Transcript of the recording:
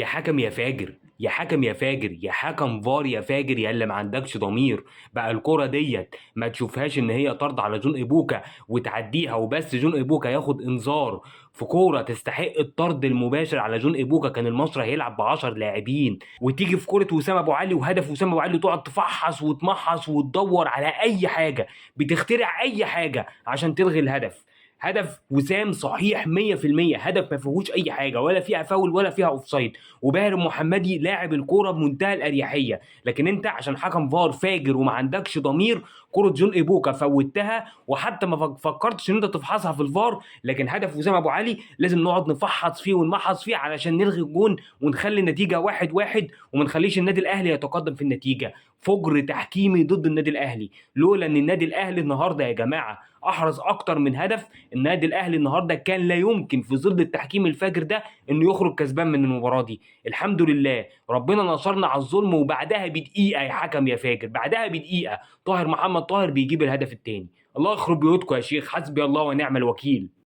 يا حكم يا فاجر، يا حكم يا فاجر، يا حكم فار يا فاجر، يا اللي ما عندكش ضمير. بقى الكرة ديت ما تشوفهاش ان هي طرد على جون ايبوكا وتعديها وبس، جون ايبوكا ياخد انذار في كورة تستحق الطرد المباشر على جون ايبوكا؟ كان المصري هيلعب ب 10 لاعبين، وتيجي في كورة وسام ابو علي وهدف وسام ابو علي تقعد تفحص وتمحص وتدور على اي حاجة، بتخترع اي حاجة عشان تلغي الهدف. هدف وسام صحيح 100%، هدف ما فيهوش اي حاجه، ولا فيها فاول ولا فيها اوفسايد، وباهر محمدي لاعب الكوره بمنتهى الاريحيه. لكن انت عشان حكم فار فاجر وما عندكش ضمير، كره جون ايبوكا فوتها، وحتى ما فكرتش ان انت تفحصها في الفار. لكن هدف وسام ابو علي لازم نقعد نفحص فيه ونمحص فيه علشان نلغي الجون ونخلي النتيجه 1-1، وما نخليش النادي الاهلي يتقدم في النتيجه. فجر تحكيمي ضد النادي الاهلي. لولا ان النادي الاهلي النهارده يا جماعه احرز اكتر من هدف، النادي الاهلي النهارده كان لا يمكن في ظل التحكيم الفاجر ده انه يخرج كسبان من المباراه دي. الحمد لله ربنا نصرنا على الظلم، وبعدها بدقيقه يا حكم يا فاجر، بعدها بدقيقه طاهر محمد طاهر بيجيب الهدف الثاني. الله يخرب بيوتكم يا شيخ، حسبي الله ونعم الوكيل.